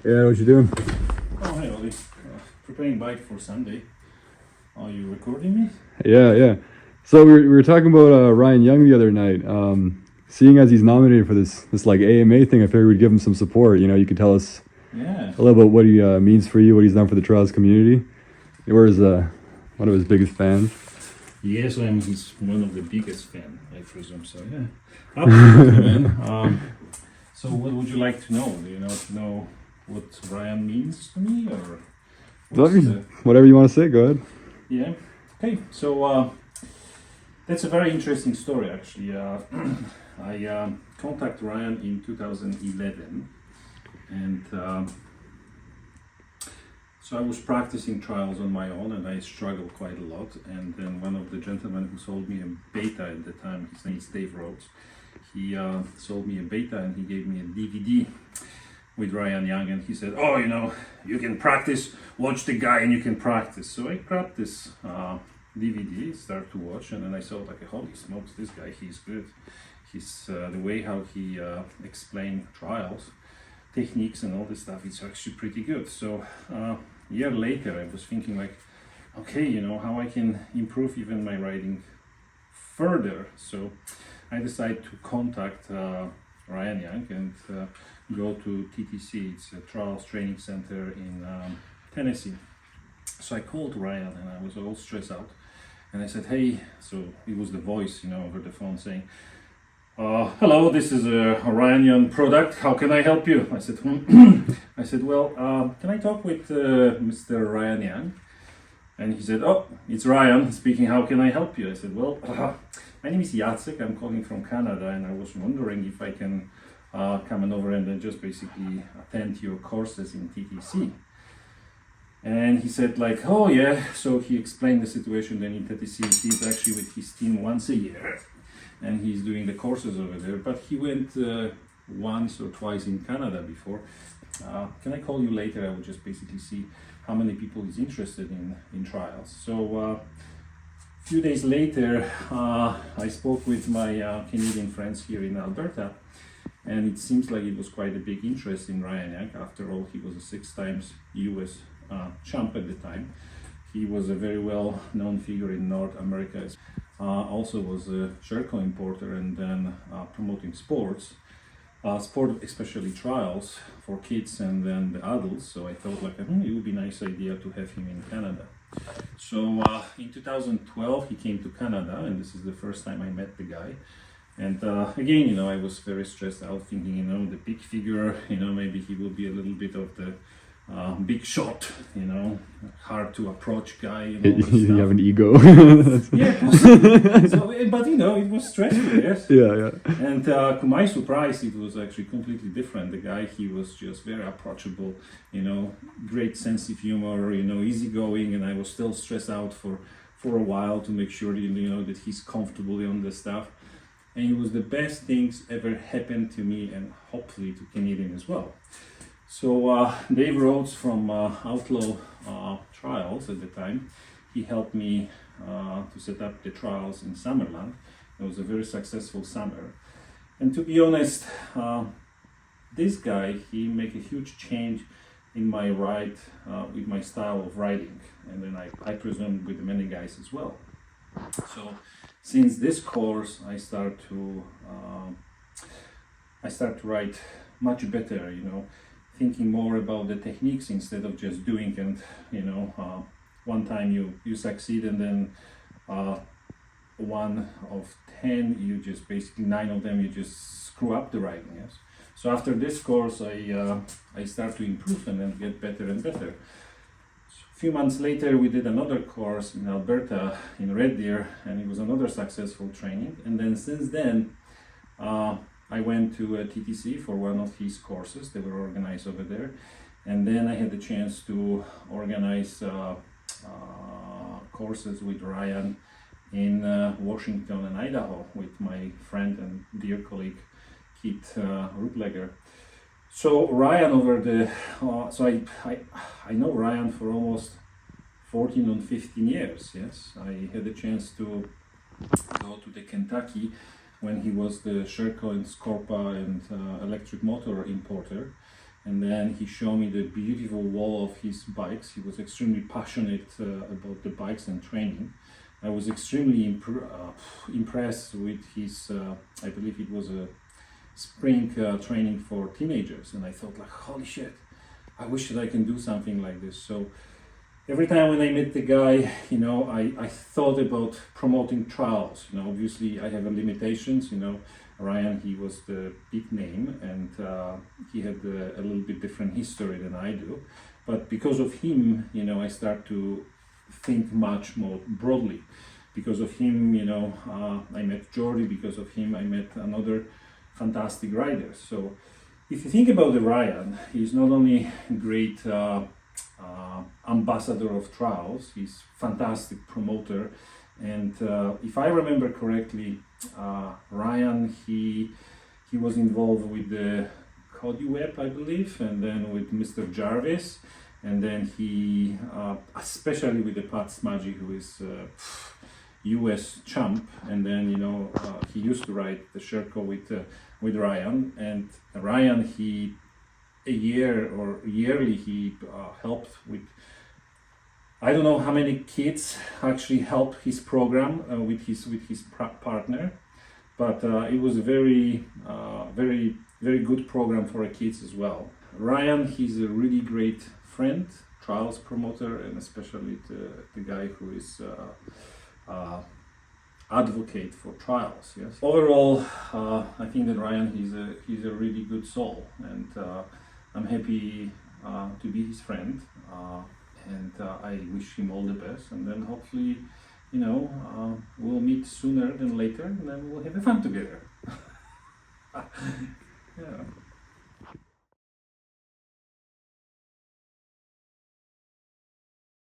Yeah, what you doing? Oh, hey, Ollie. Preparing bike for Sunday. Are you recording me? Yeah. So we were talking about Ryan Young the other night. Seeing as he's nominated for this like AMA thing, I figured we'd give him some support. You know, you could tell us Yeah. a little bit what he means for you, what he's done for the trials community. We're one of his biggest fans. Yes, he's one of the biggest fan, I presume. So, yeah. Absolutely, man. So, what would you like to know? Do you know what Ryan means to me? Or Whatever you want to say, go ahead. Yeah. Okay. So, that's a very interesting story, actually. I contacted Ryan in 2011, and so I was practicing trials on my own, and I struggled quite a lot. And then one of the gentlemen who sold me a beta at the time, his name is Dave Rhodes, he sold me a beta, and he gave me a DVD with Ryan Young, and he said, "Oh, you can practice. Watch the guy, and you can practice." So I grabbed this DVD, start to watch, and then I saw like, holy smokes, this guy, he's good. He's the way how he explained trials, techniques, and all this stuff. It's actually pretty good. So a year later, I was thinking like, okay, how I can improve even my riding further. So I decided to contact Ryan Young and go to TTC. It's a trials training center in Tennessee. So I called Ryan, and I was all stressed out, and I said, "Hey," so it was the voice, over the phone saying, "Hello, this is a Ryan Young product. How can I help you?" I said, "Well, can I talk with Mr. Ryan Young?" And he said, "Oh, it's Ryan speaking. How can I help you?" I said, "Well, my name is Jacek. I'm calling from Canada, and I was wondering if I can come over and then just basically attend your courses in TTC." And he said like, "Oh yeah." So he explained the situation then in TTC. He's actually with his team once a year, and he's doing the courses over there. But he went once or twice in Canada before. Can I call you later? I will just basically see how many people is interested in trials. So a few days later, I spoke with my Canadian friends here in Alberta, and it seems like it was quite a big interest in Ryan Young. After all, he was a 6 times US champ at the time. He was a very well known figure in North America. Also was a Sherco importer, and then promoting sport, especially trials for kids and then the adults. So I thought like, it would be a nice idea to have him in Canada. So in 2012 he came to Canada, and this is the first time I met the guy. And again, I was very stressed out, thinking, the big figure, maybe he will be a little bit of the big shot, hard to approach guy. You have an ego. Yeah, so, but it was stressful, yes. Yeah. And to my surprise, it was actually completely different. The guy, he was just very approachable, great sense of humor, easygoing, and I was still stressed out for a while to make sure, that he's comfortable on the stuff. And it was the best things ever happened to me, and hopefully to Canadian as well. So Dave Rhodes from Outlaw Trials at the time, he helped me to set up the trials in Summerland. It was a very successful summer. And to be honest, this guy, he made a huge change in my ride, with my style of riding. And then I presume with many guys as well. So since this course, I start to ride much better, thinking more about the techniques instead of just doing. And one time you succeed, and then 1 of 10, you just basically 9 of them you just screw up the riding. Yes. So after this course, I start to improve and then get better and better. A few months later, we did another course in Alberta, in Red Deer, and it was another successful training. And then since then, I went to TTC for one of his courses. They were organized over there. And then I had the chance to organize courses with Ryan in Washington and Idaho with my friend and dear colleague, Keith Rutlegger. So Ryan I know Ryan for almost 14 or 15 years, yes. I had the chance to go to the Kentucky when he was the Sherco and Scorpa and electric motor importer. And then he showed me the beautiful wall of his bikes. He was extremely passionate about the bikes and training. I was extremely impressed with his, I believe it was a spring training for teenagers. And I thought like, holy shit, I wish that I can do something like this. So every time when I met the guy, you know, I thought about promoting trials. You know, obviously I have limitations, you know. Ryan, he was the big name, and he had a little bit different history than I do. But because of him, you know, I start to think much more broadly. Because of him, you know, I met Jordi. Because of him, I met another fantastic rider. So if you think about the Ryan, he's not only a great ambassador of trials, he's fantastic promoter. And if I remember correctly, Ryan, he was involved with the Cody Webb, I believe, and then with Mr. Jarvis, and then he, especially with the Pat Smudgy, who is US champ, and then, you know, he used to ride the Sherco with Ryan, and Ryan, he a year or yearly he helped with, I don't know how many kids actually help his program with his partner, but it was a very good program for the kids as well. Ryan, he's a really great friend, trials promoter, and especially the guy who is advocate for trials. Yes. Overall, I think that Ryan, he's a really good soul, and I'm happy to be his friend. And I wish him all the best, and then hopefully, you know, we'll meet sooner than later, and then we'll have fun together. Yeah.